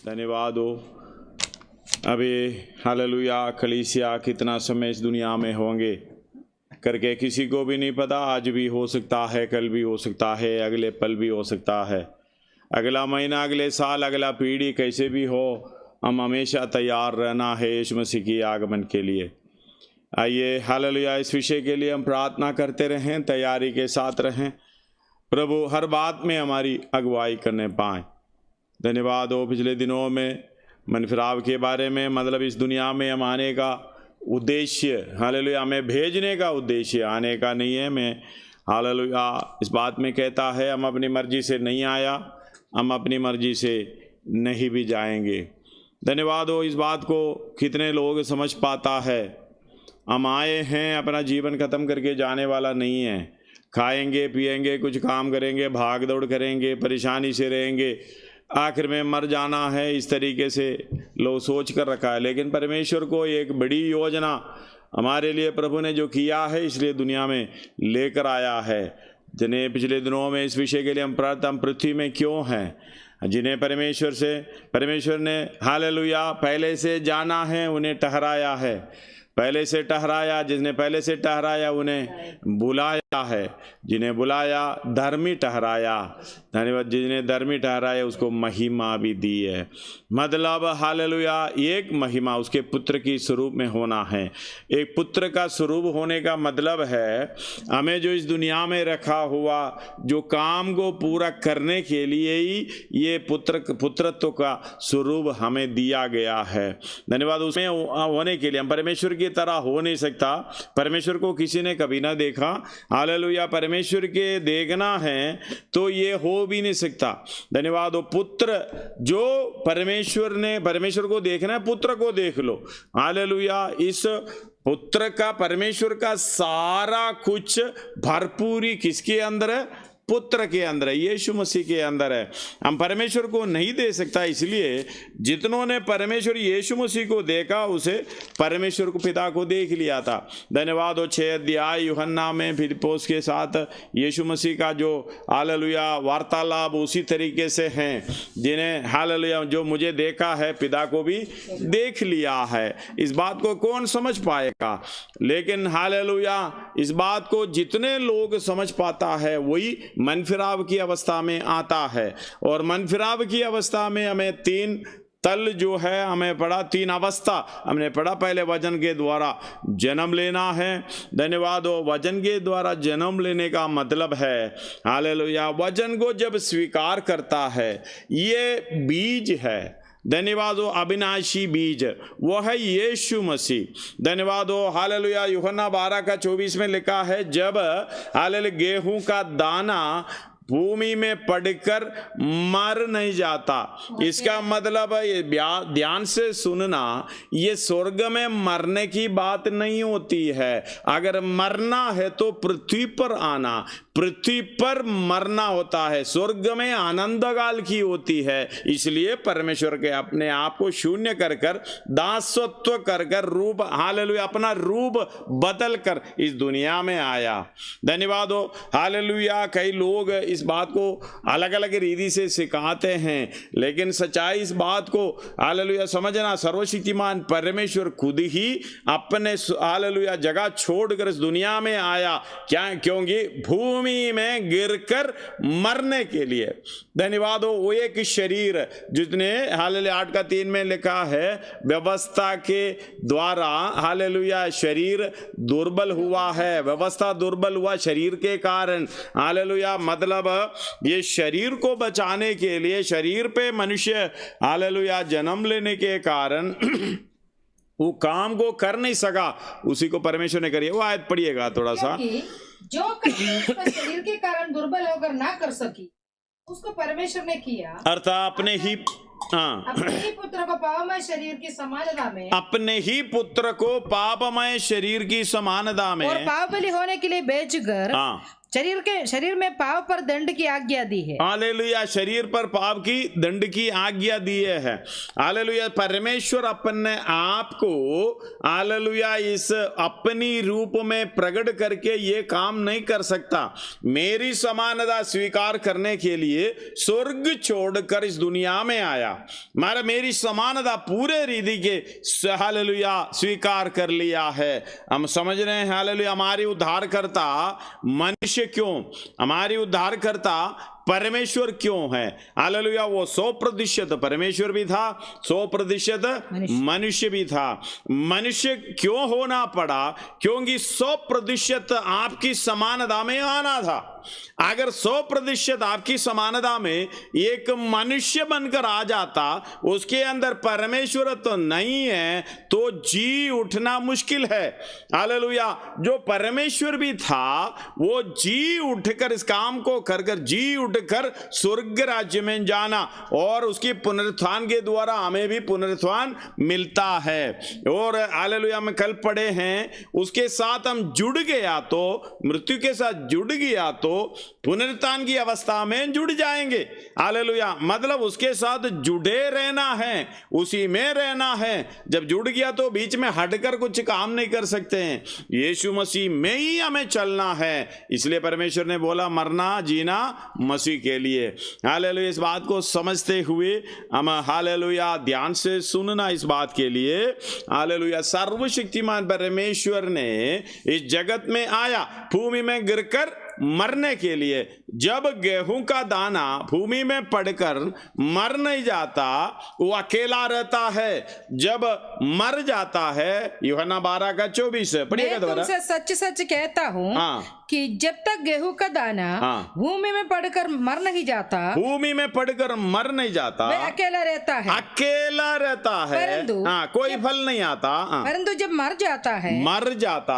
धन्यवाद हो। अभी हालेलुया कलीसिया कितना समय इस दुनिया में होंगे करके किसी को भी नहीं पता। आज भी हो सकता है, कल भी हो सकता है, अगले पल भी हो सकता है, अगला महीना, अगले साल, अगला पीढ़ी, कैसे भी हो, हम हमेशा तैयार रहना है यीशु मसीह की आगमन के लिए। आइए हालेलुया इस विषय के लिए हम प्रार्थना करते रहें, तैयारी के साथ रहें, प्रभु हर बात में हमारी अगुवाई करने पाएँ। धन्यवाद हो। पिछले दिनों में मनफिराव के बारे में, मतलब इस दुनिया में हम आने का उद्देश्य, हालेलुया हमें भेजने का उद्देश्य, आने का नहीं है। मैं हालेलुया इस बात में कहता है, हम अपनी मर्जी से नहीं आया, हम अपनी मर्जी से नहीं भी जाएंगे। धन्यवाद हो। इस बात को कितने लोग समझ पाता है, हम आए हैं, अपना जीवन ख़त्म करके जाने वाला नहीं है। खाएंगे पिएंगे, कुछ काम करेंगे, भाग दौड़ करेंगे, परेशानी से रहेंगे, आखिर में मर जाना है, इस तरीके से लोग सोच कर रखा है। लेकिन परमेश्वर को एक बड़ी योजना हमारे लिए प्रभु ने जो किया है, इसलिए दुनिया में लेकर आया है। जिन्हें पिछले दिनों में इस विषय के लिए हम पृथ्वी में क्यों हैं, जिन्हें परमेश्वर ने हालेलुया पहले से जाना है, उन्हें ठहराया है, पहले से ठहराया। जिसने पहले से ठहराया उन्हें बुलाया है, जिन्हें बुलाया धर्मी ठहराया। धन्यवाद। जिन्हें धर्मी ठहराया उसको महिमा भी दी है। मतलब हालेलुया एक महिमा उसके पुत्र की स्वरूप में होना है। एक पुत्र का स्वरूप होने का मतलब है हमें जो इस दुनिया में रखा हुआ जो काम को पूरा करने के लिए ही ये पुत्रत्व का स्वरूप हमें दिया गया है। धन्यवाद। उसमें होने के लिए हम परमेश्वर की तरह हो नहीं सकता। परमेश्वर को किसी ने कभी ना देखा। हालेलुया परमेश्वर के देखना है तो ये हो भी नहीं सकता। धन्यवाद हो। पुत्र जो परमेश्वर को देखना है, पुत्र को देख लो। हालेलुया इस पुत्र का, परमेश्वर का सारा कुछ भरपूरी किसके अंदर है? पुत्र के अंदर है, यीशु मसीह के अंदर है। हम परमेश्वर को नहीं दे सकता, इसलिए जितनों ने परमेश्वर यीशु मसीह को देखा उसे परमेश्वर को, पिता को देख लिया था। धन्यवाद हो। 6 अध्याय यूहन्ना में फिलिप्पुस के साथ यीशु मसीह का जो हालेलुया वार्तालाप उसी तरीके से हैं, जिन्हें हालेलुया जो मुझे देखा है पिता को भी देख लिया है। इस बात को कौन समझ पाएगा? लेकिन हालेलुया इस बात को जितने लोग समझ पाता है वही मनफिराव की अवस्था में आता है। और मनफिराव की अवस्था में हमें 3 तल जो है हमें पढ़ा, 3 अवस्था हमने पढ़ा। पहले वचन के द्वारा जन्म लेना है। धन्यवाद हो। वचन के द्वारा जन्म लेने का मतलब है हालेलुया वचन को जब स्वीकार करता है, ये बीज है। धन्यवाद हो। अविनाशी बीज वो है यीशु मसीह। धन्यवाद हो। हालेलुया यूहन्ना 12:24 में लिखा है, जब हालेलुया गेहूं का दाना भूमि में पड़कर मर नहीं जाता। इसका मतलब है, ये ध्यान से सुनना, ये स्वर्ग में मरने की बात नहीं होती है। अगर मरना है तो पृथ्वी पर आना, पृथ्वी पर मरना होता है। स्वर्ग में आनंद काल की होती है। इसलिए परमेश्वर के अपने आप को शून्य कर कर, दासत्व कर कर, रूप हालेलुया अपना रूप बदल कर इस दुनिया में आया। धन्यवाद हो। हालेलुया कई लोग इस बात को अलग अलग रीति से सिखाते हैं, लेकिन सच्चाई इस बात को हालेलुया समझना, सर्वशक्तिमान परमेश्वर खुद ही अपने हालेलुया जगह छोड़कर इस दुनिया में आया। क्या? क्योंकि भूमि में गिरकर मरने के लिए। धन्यवाद हो। वो एक शरीर जितने हालेलुया 8:3 में लिखा है, व्यवस्था के द्वारा हालेलुया शरीर दुर्बल हुआ है। व्यवस्था दुर्बल हुआ शरीर के कारण। हालेलुया मतलब ये शरीर को बचाने के लिए, शरीर पे मनुष्य हालेलुया जन्म लेने के कारण वो काम को कर नहीं सका, उसी को परमेश्वर ने करी। वो आयत पढ़िएगा थोड़ा सा। जो काम शरीर के कारण दुर्बल होकर ना कर सकी, उसको परमेश्वर ने किया, अर्थात अपने ही पुत्र को पापमय शरीर की समानता में, अपने ही पुत्र को पापमय शरीर की समानता में और पाप बलि होने के लिए भेजकर शरीर में पाप पर दंड की आज्ञा दी है। हालेलुया, शरीर पर पाप की दंड की आज्ञा दिए है। हालेलुया, परमेश्वर अपने आप को हालेलुया इस अपनी रूप में प्रकट करके ये काम नहीं कर सकता। मेरी समानता स्वीकार करने के लिए स्वर्ग छोड़कर इस दुनिया में आया। मेरी समानता पूरे रीति के हालेलुया स्वीकार कर लिया है। हम समझ रहे हैं हालेलुया, हमारी उद्धारकर्ता मनुष्य क्यों, हमारी उद्धारकर्ता परमेश्वर क्यों है। हालेलुया, वो 100% परमेश्वर भी था, 100% मनुष्य भी था। मनुष्य क्यों होना पड़ा? क्योंकि 100% आपकी समानता में आना था। अगर 100% आपकी समानता में एक मनुष्य बनकर आ जाता, उसके अंदर परमेश्वर तो नहीं है, तो जी उठना मुश्किल है। हालेलुया, जो परमेश्वर भी था वो जी उठकर इस काम को कर जी उठकर स्वर्ग राज्य में जाना, और उसकी पुनरुत्थान के द्वारा हमें भी पुनरुत्थान मिलता है। और हालेलुया में कल पढ़े हैं, उसके साथ हम जुड़ गया तो, मृत्यु के साथ जुड़ गया तो पुनरुत्थान की अवस्था में जुड़ जाएंगे। हालेलुया, मतलब उसके साथ जुड़े रहना है, उसी में रहना है। जब जुड़ गया तो बीच में हटकर कुछ काम नहीं कर सकते हैं। यीशु मसीह में ही हमें चलना है। इसलिए परमेश्वर ने बोला मरना जीना मसीह के लिए। हालेलुया, इस बात को समझते हुए हम हालेलुया ध्यान से सुनना इस बात के लिए। हालेलुया, सर्वशक्तिमान परमेश्वर ने इस जगत में आया भूमि में गिरकर मरने के लिए। जब गेहूं का दाना भूमि में पड़कर मर नहीं जाता, वो अकेला रहता है। जब मर जाता है, यूहन्ना 12:24 पढ़िएगा दोबारा। तुमसे सच सच कहता हूँ कि जब तक गेहूं का दाना भूमि में पड़कर मर नहीं जाता, भूमि में पड़कर मर नहीं जाता, वह अकेला रहता है, अकेला रहता है, कोई फल नहीं आता। परंतु जब मर जाता है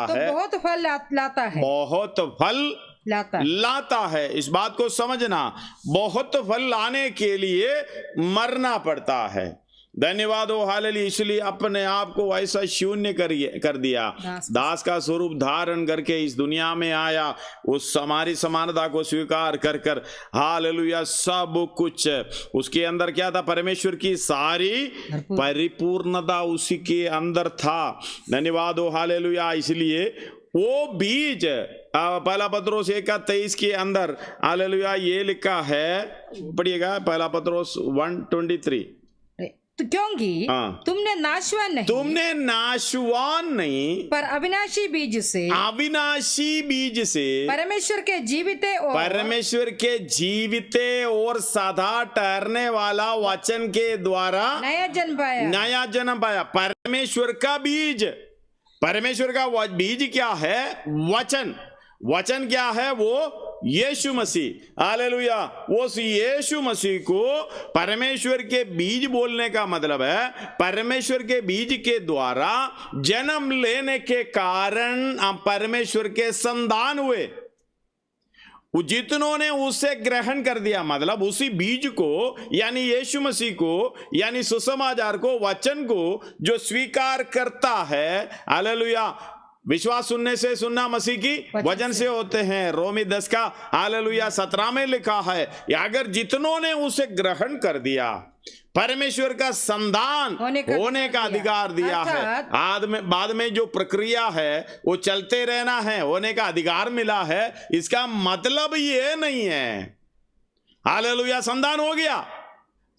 तो बहुत फल लाता है, बहुत फल लाता है। इस बात को समझना, बहुत फल लाने के लिए मरना पड़ता है। धन्यवाद हो हालेलुया। इसलिए अपने आप को ऐसा शून्य कर दिया, दास का स्वरूप धारण करके इस दुनिया में आया। उस हमारी समानता को स्वीकार कर हालेलुया सब कुछ उसके अंदर क्या था? परमेश्वर की सारी परिपूर्णता उसी के अंदर था। धन्यवाद हो हालेलुया। इसलिए वो बीज पहला पत्रोस 1:23 के अंदर हालेलुया ये लिखा है, पढ़िएगा पहला पत्रोस 1:23। क्योंकि तुमने नाशवान नहीं पर अविनाशी बीज से परमेश्वर के जीविते और सदा ठहरने वाला वचन के द्वारा नया जन्म पाया। परमेश्वर का बीज क्या है? वचन क्या है? वो यीशु मसीह। हालेलुया, वो यीशु मसीह को परमेश्वर के बीज बोलने का मतलब है परमेश्वर के बीज के द्वारा जन्म लेने के कारण हम परमेश्वर के संतान हुए। जितनों ने उसे ग्रहण कर दिया, मतलब उसी बीज को यानी यीशु मसीह को यानी सुसमाचार को, वचन को जो स्वीकार करता है, हालेलुया, विश्वास सुनने से, सुनना मसीह की वचन से होते हैं। रोमी 10 हालेलुया 17 में लिखा है, अगर जितनों ने उसे ग्रहण कर दिया, परमेश्वर का संतान होने का अधिकार दिया है। बाद में जो प्रक्रिया है वो चलते रहना है, होने का अधिकार मिला है। इसका मतलब ये नहीं है हालेलुया संतान हो गया,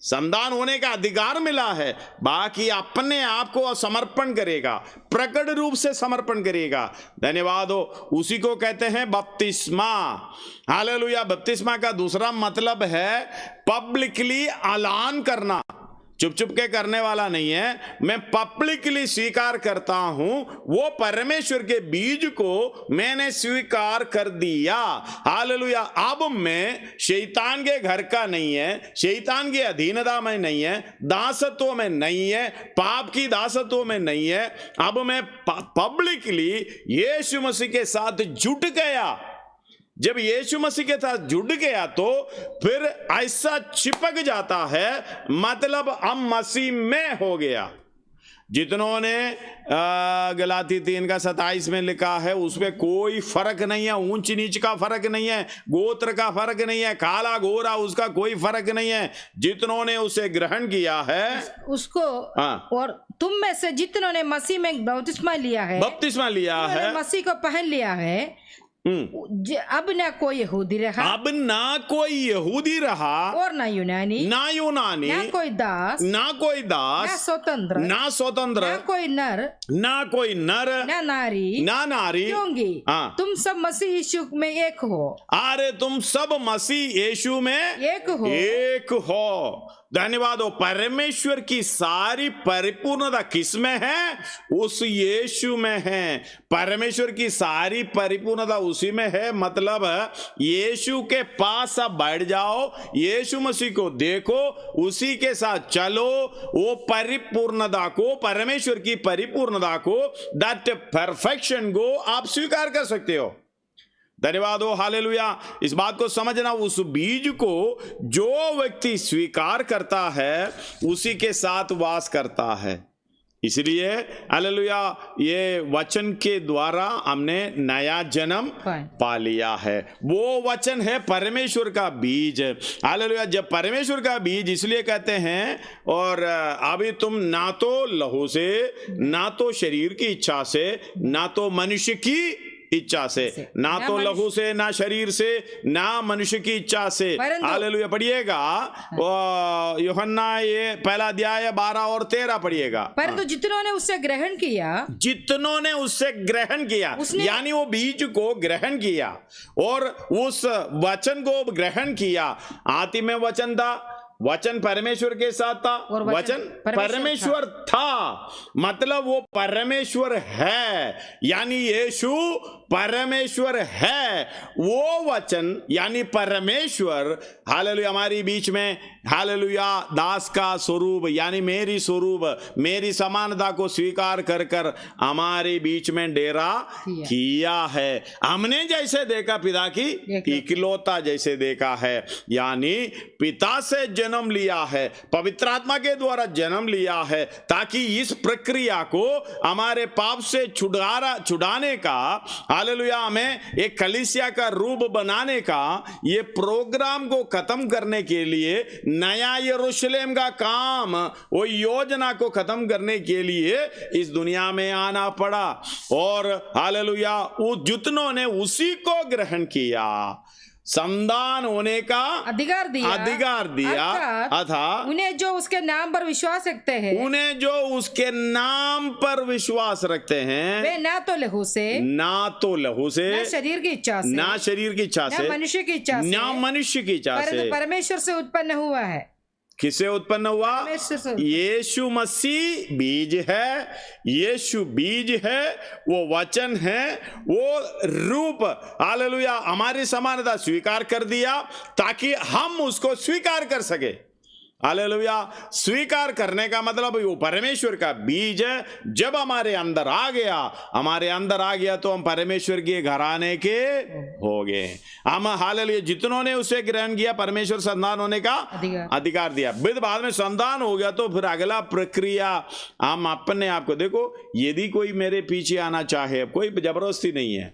संतान होने का अधिकार मिला है, बाकी अपने आप को समर्पण करेगा, प्रकट रूप से समर्पण करेगा। धन्यवाद हो। उसी को कहते हैं बपतिस्मा। हालेलुया, बपतिस्मा का दूसरा मतलब है पब्लिकली ऐलान करना। चुप चुप के करने वाला नहीं है, मैं पब्लिकली स्वीकार करता हूं वो परमेश्वर के बीज को मैंने स्वीकार कर दिया। हालेलुया, अब मैं शैतान के घर का नहीं है, शैतान की अधीनता में नहीं है, दासत्व में नहीं है, पाप की दासत्व में नहीं है। अब मैं पब्लिकली यीशु मसीह के साथ जुट गया। जब यीशु मसीह के साथ जुड़ गया तो फिर ऐसा चिपक जाता है, मतलब हम मसीह में हो गया। जितनों ने गलाती 3:27 में लिखा है, उसमें कोई फर्क नहीं है, ऊंच नीच का फर्क नहीं है, गोत्र का फर्क नहीं है, काला गोरा उसका कोई फर्क नहीं है। जितनों ने उसे ग्रहण किया है उसको, हाँ। और तुम में से जितनों ने मसीह में बपतिस्मा लिया है, बपतिस्मा लिया उन्होंने है, मसीह को पहन लिया है। अब ना कोई यहूदी रहा, अब ना कोई यहूदी रहा, और ना यूनानी, ना यूनानी, ना कोई दास, ना कोई ना दास, स्वतंत्र, ना स्वतंत्र, ना कोई नर, ना कोई नर, ना नारी, ना नारी, क्योंकि हाँ। तुम सब मसीह यीशु में एक हो। अरे तुम सब मसीह यीशु में एक हो। एक हो। धन्यवाद हो। परमेश्वर की सारी परिपूर्णता किस में है? उस यीशु में है। परमेश्वर की सारी परिपूर्णता उसी में है। मतलब यीशु के पास अब बैठ जाओ, यीशु मसीह को देखो, उसी के साथ चलो। वो परिपूर्णता को, परमेश्वर की परिपूर्णता को, दैट परफेक्शन को आप स्वीकार कर सकते हो। धन्यवाद हो, हालेलुया। इस बात को समझना, उस बीज को जो व्यक्ति स्वीकार करता है उसी के साथ वास करता है। इसलिए हालेलुया, ये वचन के द्वारा हमने नया जन्म पा लिया है। वो वचन है परमेश्वर का बीज। हालेलुया। जब परमेश्वर का बीज इसलिए कहते हैं, और अभी तुम ना तो लहू से, ना तो शरीर की इच्छा से, ना तो मनुष्य की इच्छा से, ना तो लहू से, ना शरीर से, ना मनुष्य की इच्छा से। हालेलुया। पढ़िएगा यूहन्ना ये पहला अध्याय 12 और 13 पढ़िएगा। परंतु जितनों ने उससे ग्रहण किया, जितनों ने उससे ग्रहण किया, यानी वो बीज को ग्रहण किया और उस वचन को ग्रहण किया। आदि में वचन था, वचन परमेश्वर के साथ था, और वचन परमेश्वर था। मतलब वो परमेश्वर है, यानी यीशु परमेश्वर है। वो वचन यानी परमेश्वर, हालेलुया, हमारी बीच में, हालेलुया, दास का स्वरूप यानी मेरी स्वरूप, मेरी समानता को स्वीकार कर कर हमारे बीच में डेरा किया है। हमने जैसे देखा पिता की इकलौता जैसे देखा है, यानी पिता से जन्म लिया है, पवित्र आत्मा के द्वारा जन्म लिया है, ताकि इस प्रक्रिया को हमारे पाप से छुड़ाने का, हालेलुया, हमें एक कलीसिया का रूप बनाने का, ये प्रोग्राम को खत्म करने के लिए, नया यरूशलेम का काम, वो योजना को खत्म करने के लिए इस दुनिया में आना पड़ा। और हालेलुया, जितनों ने उसी को ग्रहण किया, संतान होने का अधिकार दिया अर्थात उन्हें जो उसके नाम पर विश्वास रखते हैं, उन्हें जो उसके नाम पर विश्वास रखते हैं, वे ना तो लहू से, ना शरीर की इच्छा से, ना मनुष्य की इच्छा से, परमेश्वर से उत्पन्न हुआ है। किसे उत्पन्न हुआ? यीशु मसीह बीज है, यीशु बीज है, वो वचन है, वो रूप, हालेलुया, हमारी समानता स्वीकार कर दिया ताकि हम उसको स्वीकार कर सके। हालेलुया। स्वीकार करने का मतलब वो परमेश्वर का बीज है। जब हमारे अंदर आ गया तो हम परमेश्वर के घराने के हो गए। हम, हालेलुया, जितनों ने उसे ग्रहण किया, परमेश्वर संतान होने का अधिकार दिया। बाद में संतान हो गया तो फिर अगला प्रक्रिया, हम अपने आप को देखो, यदि कोई मेरे पीछे आना चाहे, कोई जबरदस्ती नहीं है,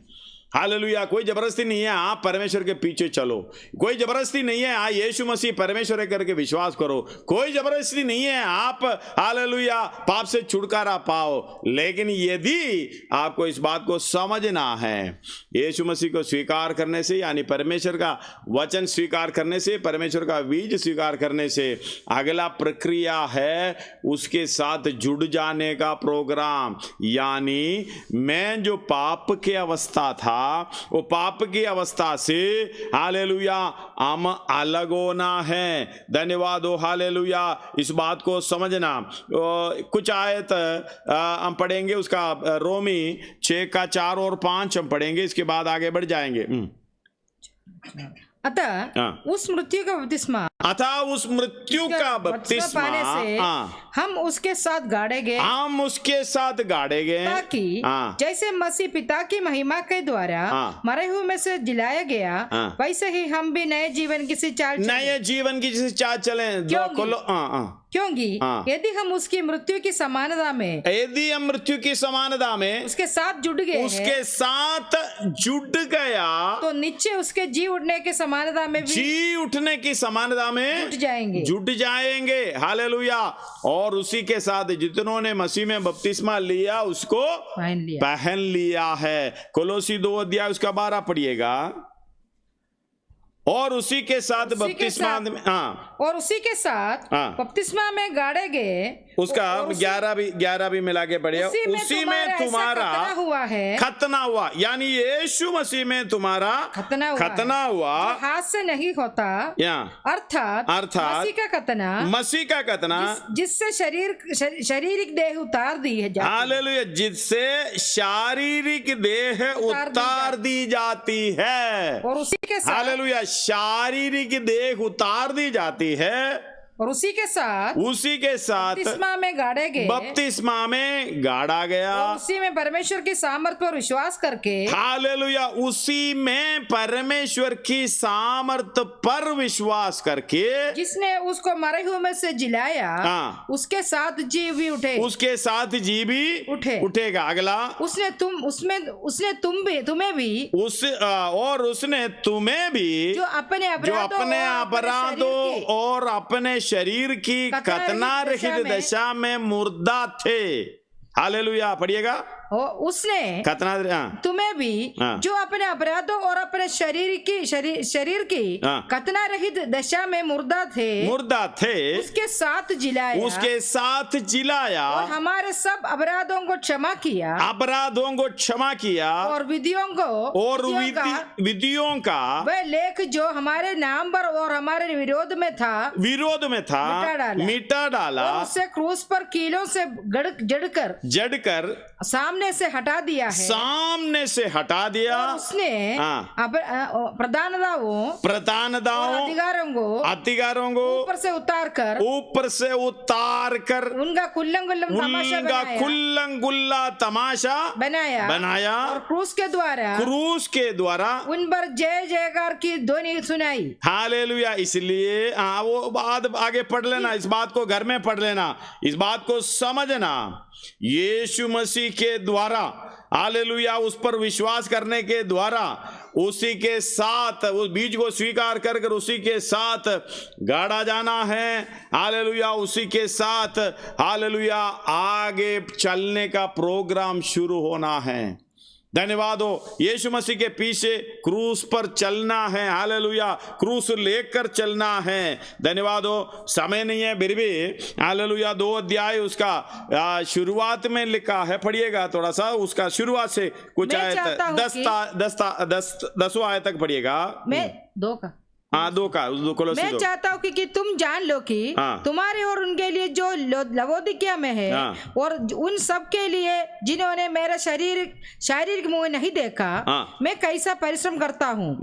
हालेलुया, कोई जबरदस्ती नहीं है, आप परमेश्वर के पीछे चलो। कोई जबरदस्ती नहीं है, आप यीशु मसीह परमेश्वर है करके विश्वास करो। कोई जबरदस्ती नहीं है, आप, हालेलुया, पाप से छुटकारा पाओ। लेकिन यदि आपको इस बात को समझना है, यीशु मसीह को स्वीकार करने से, यानी परमेश्वर का वचन स्वीकार करने से, परमेश्वर का बीज स्वीकार करने से, अगला प्रक्रिया है उसके साथ जुड़ जाने का प्रोग्राम। यानी मैं जो पाप की अवस्था था, वो पाप की अवस्था से, हालेलुया, हम अलग होना है। धन्यवाद हो, हालेलुया। इस बात को समझना। कुछ आयत हम पढ़ेंगे, उसका रोमी 6 का 4 और 5 हम पढ़ेंगे, इसके बाद आगे बढ़ जाएंगे। अतः उस मृत्यु का बपतिस्मा पाने से हम उसके साथ गाड़े गए, ताकि जैसे मसीह पिता की महिमा के द्वारा मरे हुए में से जिलाया गया, वैसे ही हम भी नए जीवन की चाल चलें। क्योंकि यदि हम उसकी मृत्यु की समानता में, यदि हम मृत्यु की समानता में उसके साथ जुड़ गए, उसके साथ जुड़ गया, तो निश्चय उसके जी उठने की समानता में भी, जी उठने की समानता में जुट जाएंगे। हालेलुया। और उसी के साथ जितनों ने मसीह में बपतिस्मा लिया उसको पहन लिया है। कोलोसी 2 अध्याय उसका 12 पढ़िएगा। और उसी के साथ बपतिस्मा में, और उसी के साथ बपतिस्मा में गाड़े गए, उसका 11 भी मिला के पढ़िए। उसी में तुम्हारा हुआ है, खतना हुआ, यानी यीशु मसीह में तुम्हारा खतना हुआ, हाथ से नहीं होता, अर्थात मसीह का खतना, जिससे शारीरिक देह उतार दी है। हालेलुया। जिससे शारीरिक देह उतार दी जाती है। और उसी के साथ, हालेलुया, शारीरिक देह उतार दी जाती है। और उसी के साथ बपतिस्मा में गाड़े गए, बपतिस्मा में गाड़ा गया। और उसी में परमेश्वर की सामर्थ पर विश्वास करके, हालेलुया, उसी में परमेश्वर की सामर्थ पर विश्वास करके, जिसने उसको मरे हुए में से जिलाया, उसके साथ जी भी उठे, उसके साथ जी भी उठेगा। अगला, उसने तुम्हें भी और उसने तुम्हें भी, जो अपने अपराधों और अपने शरीर की खतना रहित दशा में मुर्दा थे। हालेलुया। पढ़िएगा। उसने तुम्हें भी, जो अपने अपराधों और अपने शरीर की खतना रहित दशा में मुर्दा थे, उसके साथ जिलाया, और हमारे सब अपराधों को क्षमा किया, और विधियों का वह लेख जो हमारे नाम पर और हमारे विरोध में था मिटा डाला, और उसे क्रूस पर कीलों से जड़कर सामने से हटा दिया, और उसने प्रधानताओं अधिकारों को ऊपर से उतार कर उनका कुल्लंगुल्ला तमाशा बनाया, और क्रूस के द्वारा उन पर जय जयकार की ध्वनि सुनाई। हालेलुया। इसलिए वो बात आगे पढ़ लेना, इस बात को घर में पढ़ लेना, इस बात को समझना। यीशु मसीह के द्वारा, हालेलुया, उस पर विश्वास करने के द्वारा, उसी के साथ उस बीज को स्वीकार कर उसी के साथ गाड़ा जाना है। हालेलुया। उसी के साथ, हालेलुया, आगे चलने का प्रोग्राम शुरू होना है। धन्यवाद हो। यीशु मसीह के पीछे क्रूस पर चलना है। हालेलुया। क्रूस लेकर चलना है। धन्यवाद हो। समय नहीं है फिर भी, हालेलुया, 2 अध्याय उसका शुरुआत में लिखा है, पढ़िएगा थोड़ा सा उसका शुरुआत से कुछ आयत 10वां आयत तक पढ़िएगा। मैं 2 का मैं चाहता हूँ कि तुम जान लो कि तुम्हारे और उनके लिए जो लवोदिकिया में है, और उन सब के लिए जिन्होंने मेरा शारीरिक मुंह नहीं देखा, मैं कैसा परिश्रम करता हूँ,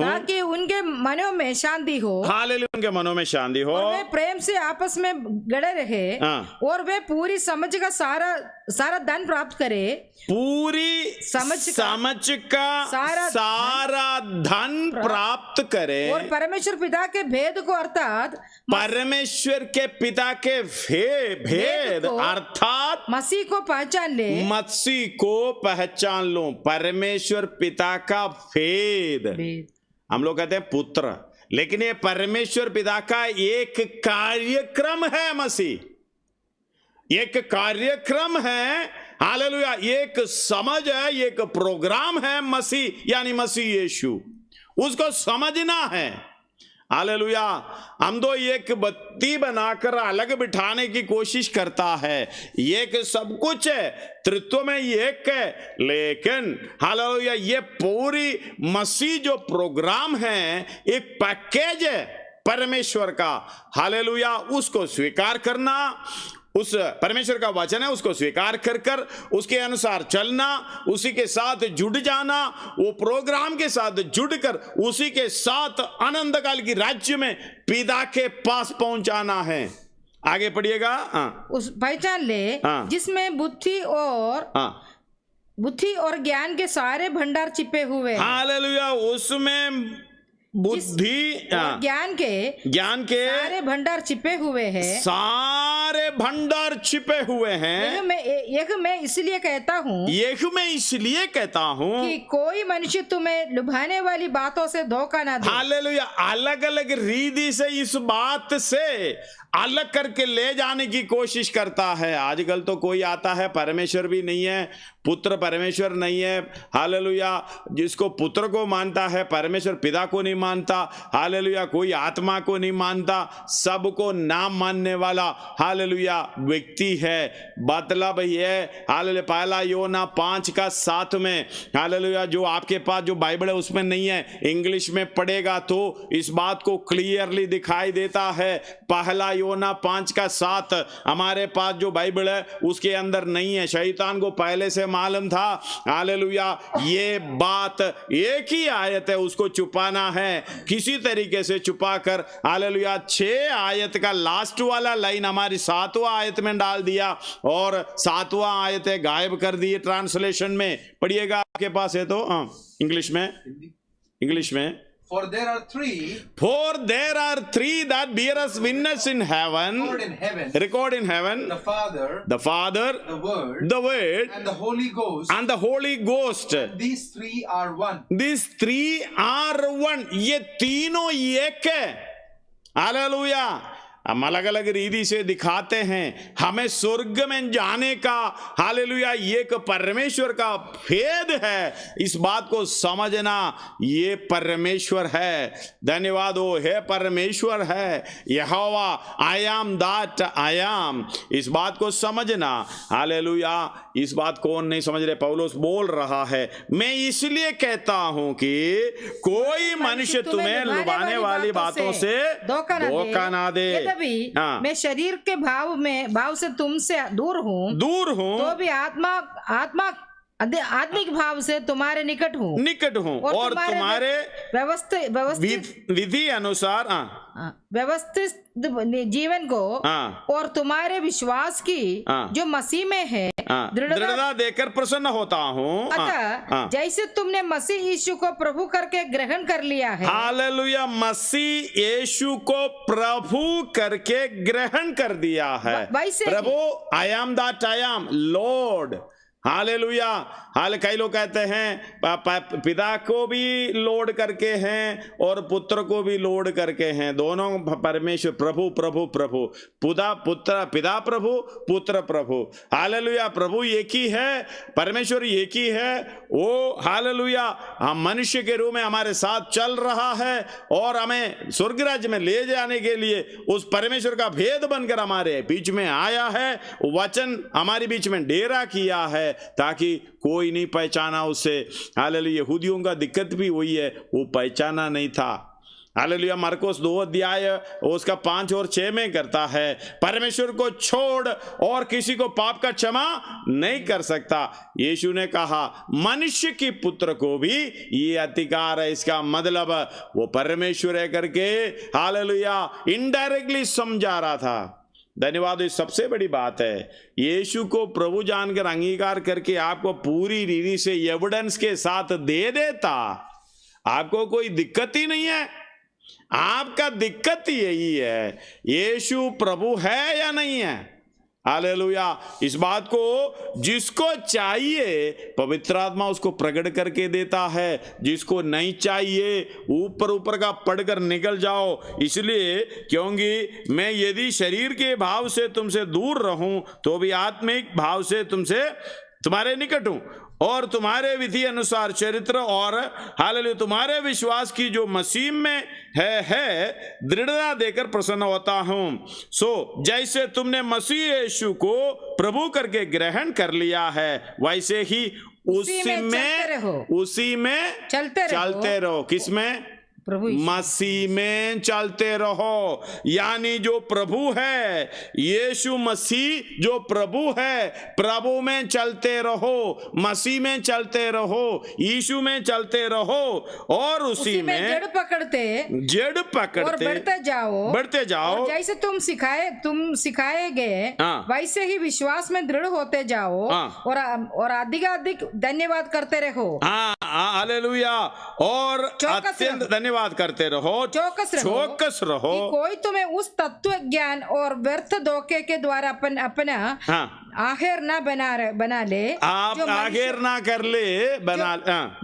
ताकि उनके मनों में शांति हो। हालेलुया। उनके मनों में शांति हो, और वे प्रेम से आपस में गड़े रहे, और वे पूरी समझ का सारा धन प्राप्त करे, पूरी समझ का सारा धन प्राप्त करे, और परमेश्वर पिता के भेद को, अर्थात परमेश्वर के पिता के भेद अर्थात मसीह को पहचान लो। परमेश्वर पिता का भेद, हम लोग कहते हैं पुत्र, लेकिन ये परमेश्वर पिता का एक कार्यक्रम है। मसीह एक कार्यक्रम है। हालेलुया। एक समझ है, एक प्रोग्राम है। मसीह यानी मसीह यीशु, उसको समझना है। हालेलुया। हम तो एक बत्ती बनाकर अलग बिठाने की कोशिश करता है। एक सब कुछ है, तृत्व में एक है, लेकिन हालेलुया, ये पूरी मसीह जो प्रोग्राम है, एक पैकेज है परमेश्वर का। हालेलुया। उसको स्वीकार करना, उस परमेश्वर का वचन है, उसको स्वीकार कर उसके अनुसार चलना, उसी के साथ जुड़ जाना, वो प्रोग्राम के साथ जुड़कर उसी के साथ अनंत काल की राज्य में पिता के पास पहुंचाना है। आगे पढ़िएगा। उस पहचान ले जिसमें बुद्धि और ज्ञान के सारे भंडार छिपे हुए। हालेलुया। उसमें बुद्धि ज्ञान के सारे भंडार छिपे हुए हैं, सारे भंडार छिपे हुए हैं। यह मैं इसलिए कहता हूँ कि कोई मनुष्य तुम्हें लुभाने वाली बातों से धोखा ना दे। हालेलुया। अलग अलग रीति से इस बात से अलग करके ले जाने की कोशिश करता है। आजकल तो कोई आता है, परमेश्वर भी नहीं है, पुत्र परमेश्वर नहीं है। हालेलुया। जिसको पुत्र को मानता है, परमेश्वर पिता को नहीं मानता। हालेलुया। कोई आत्मा को नहीं मानता, सबको नाम मानने वाला हालेलुया व्यक्ति है। मतलब ये हालेलुया, पहला योना 5:7 में हालेलुया, जो आपके पास जो बाइबल है उसमें नहीं है, इंग्लिश में पढ़ेगा तो इस बात को क्लियरली दिखाई देता है। पहला योना 5:7 हमारे पास जो बाइबल है उसके अंदर नहीं है। शैतान को पहले से मालूम था। हालेलुया। ये बात एक ही आयत है, उसको छुपाना है किसी तरीके से छुपा कर। हालेलुया। 6 आयत का लास्ट वाला लाइन हमारी 7वां आयत में डाल दिया और 7वां आयत है गायब कर दी ट्रांसलेशन में। पढ़िएगा, आपके पास है तो इंग्लिश में For there are three that bear us witness in heaven, record in heaven, the Father, the Word, and the Holy Ghost. These three are one. ये तीनों एक है। हालेलुया। हम अलग अलग रीति से दिखाते हैं। हमें स्वर्ग में जाने का हालेलुया एक परमेश्वर का भेद है। इस बात को समझना, ये परमेश्वर है। धन्यवाद हो, है परमेश्वर है Jehovah, I am that I am. इस बात को समझना। हालेलुया। इस बात कौन नहीं समझ रहे? पौलुस बोल रहा है, मैं इसलिए कहता हूं कि कोई मनुष्य तुम्हें लुभाने वाली बातों से धोखा ना दे। मैं शरीर के भाव से तुमसे दूर हूँ तो भी आत्मिक भाव से तुम्हारे निकट हूँ और तुम्हारे व्यवस्थित विधि अनुसार व्यवस्थित जीवन को और तुम्हारे विश्वास की जो मसीह में है दृढ़ता देकर प्रसन्न होता हूँ। अतः जैसे तुमने मसीह यीशु को प्रभु करके ग्रहण कर लिया है। हालेलुया। मसीह यीशु को प्रभु करके ग्रहण कर दिया है। प्रभु, I am that I am lord. Hallelujah. कई लोग कहते हैं पिता को भी लोड करके हैं और पुत्र को भी लोड करके हैं। दोनों परमेश्वर प्रभु पिता प्रभु पुत्र प्रभु। हालेलुया। प्रभु एक ही है, परमेश्वर एक ही है। वो हालेलुया हम मनुष्य के रूप में हमारे साथ चल रहा है और हमें स्वर्ग राज्य में ले जाने के लिए उस परमेश्वर का भेद बनकर हमारे बीच में आया है। वचन हमारे बीच में डेरा किया है ताकि कोई नहीं पहचाना उसे। हालेलुया। यहूदियों का दिक्कत भी वही है, वो पहचाना नहीं था। हालेलुया। मार्कोस 2 अध्याय उसका 5 और 6 में करता है, परमेश्वर को छोड़ और किसी को पाप का क्षमा नहीं कर सकता। यीशु ने कहा मनुष्य की पुत्र को भी ये अधिकार है। इसका मतलब वो परमेश्वर है करके हालेलुया इनडायरेक्टली समझा रहा था। धन्यवाद। ये सबसे बड़ी बात है, यीशु को प्रभु जानकर अंगीकार करके आपको पूरी रीति से एविडेंस के साथ दे देता, आपको कोई दिक्कत ही नहीं है। आपका दिक्कत यही है, यीशु प्रभु है या नहीं है। हालेलुया। इस बात को जिसको चाहिए पवित्र आत्मा उसको प्रकट करके देता है, जिसको नहीं चाहिए ऊपर का पढ़कर निकल जाओ। इसलिए क्योंकि मैं यदि शरीर के भाव से तुमसे दूर रहूं तो भी आत्मिक भाव से तुम्हारे निकट हूं और तुम्हारे विधि अनुसार चरित्र और हालेलुया तुम्हारे विश्वास की जो मसीह में है दृढ़ता देकर प्रसन्न होता हूं। सो जैसे तुमने मसीह यीशु को प्रभु करके ग्रहण कर लिया है वैसे ही उसी में चलते रहो। किसमें? मसीह में चलते रहो। यानी जो प्रभु है, यीशु मसीह जो प्रभु है, प्रभु में चलते रहो, मसीह में चलते रहो, यीशु में चलते रहो और उसी में जड़ पकड़ते और बढ़ते जाओ। और जैसे तुम सिखाए गए वैसे ही विश्वास में दृढ़ होते जाओ और अधिक धन्यवाद करते रहो। हालेलुया। और अत्यंत धन्यवाद। धन्यवाद करते रहो, चौकस रहो कि कोई तुम्हें उस तत्व ज्ञान और व्यर्थ धोखे के द्वारा अपना आखिर ना बना ले, आप आखिर ना कर ले,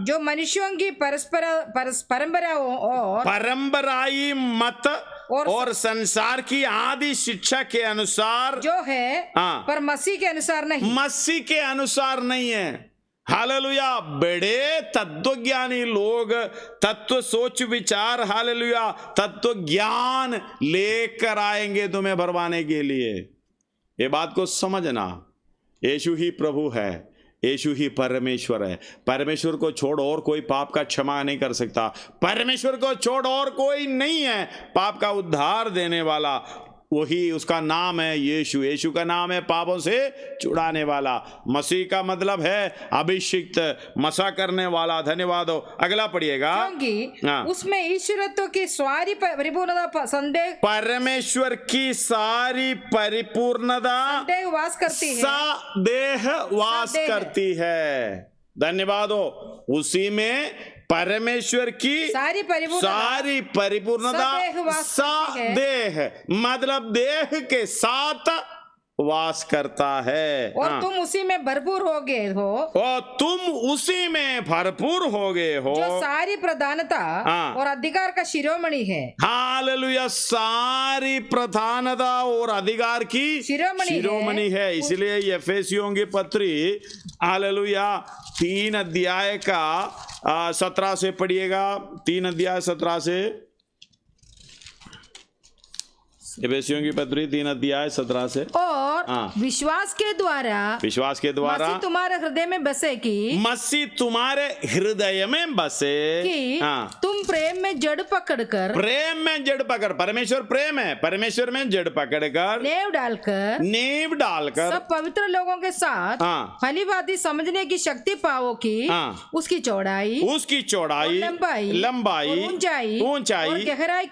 जो मनुष्यों की परंपराओं और परंपराई मत और संसार की आदि शिक्षा के अनुसार जो है, पर मसीह के अनुसार नहीं, मसीह के अनुसार नहीं है। हालेलुया। बड़े तत्वज्ञानी लोग तत्व सोच विचार, हालेलुया, तत्व ज्ञान लेकर आएंगे तुम्हें भरवाने के लिए। ये बात को समझना, यीशु ही प्रभु है, यीशु ही परमेश्वर है। परमेश्वर को छोड़ और कोई पाप का क्षमा नहीं कर सकता। परमेश्वर को छोड़ और कोई नहीं है पाप का उद्धार देने वाला। वही उसका नाम है यीशु। यीशु का नाम है पापों से छुड़ाने वाला। मसीह का मतलब है अभिषिक्त, मसा करने वाला। धन्यवाद हो। अगला पढ़िएगा। उसमें ईश्वरत्व की सारी परिपूर्णता संदेह, परमेश्वर की सारी परिपूर्णता संदेह वास करती है, संदेह वास करती है। धन्यवाद हो। उसी में परमेश्वर की सारी परिपूर्णता सदेह मतलब देह के साथ वास करता है। और तुम उसी में भरपूर हो गए हो, और तुम उसी में भरपूर हो गए हो, जो सारी प्रधानता और अधिकार का शिरोमणि है। हालेलुया। सारी प्रधानता और अधिकार की शिरोमणि है। इसलिए एफेसियों की पत्री, हालेलुया, 3 अध्याय का 17 से पढ़िएगा। 3 अध्याय 17 से, एफेसियों की पत्री 3 अध्याय 17 से। और विश्वास के द्वारा मसीह तुम्हारे हृदय में बसे कि, मसीह तुम्हारे हृदय में बसे कि तुम प्रेम में जड़ पकड़कर, परमेश्वर प्रेम है, परमेश्वर में जड़ पकड़कर नींव डालकर सब पवित्र लोगों के साथ भली भांति समझने की शक्ति पाओ कि उसकी चौड़ाई, लंबाई, ऊंचाई, गहराई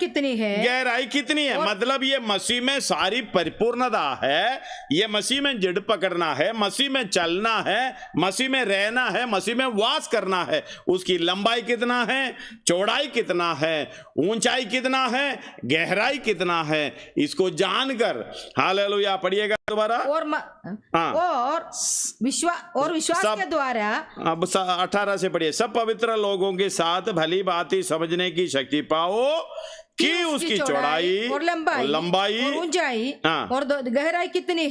कितनी है, मतलब ये मसीह में सारी परिपूर्णता है। ये मसीह में जड़ पकड़ना है, मसीह में चलना है, मसीह में रहना है, मसीह में वास करना है। उसकी लंबाई कितना है, चौड़ाई कितना है, ऊंचाई कितना है, गहराई कितना है, इसको जानकर, हालेलुया, पढ़िएगा दोबारा। और विश्वास के द्वारा, अब 18 से पढ़िए। सब पवित्र लोगों के साथ भली भांति समझने की शक्ति पाओ कि उसकी चौड़ाई और लंबाई और ऊंचाई और गहराई कितनी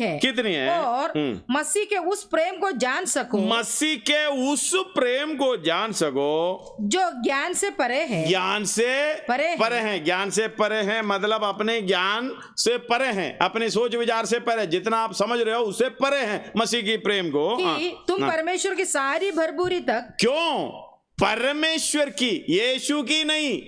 है, और मसीह के उस प्रेम को जान सको, जो ज्ञान से परे है, ज्ञान से परे हैं, मतलब अपने ज्ञान से परे हैं, अपने सोच विचार से परे, जितना आप समझ रहे हो उससे परे हैं मसीह की प्रेम को। तुम परमेश्वर की सारी भरपूरी तक, क्यों? परमेश्वर की, यीशु की नहीं।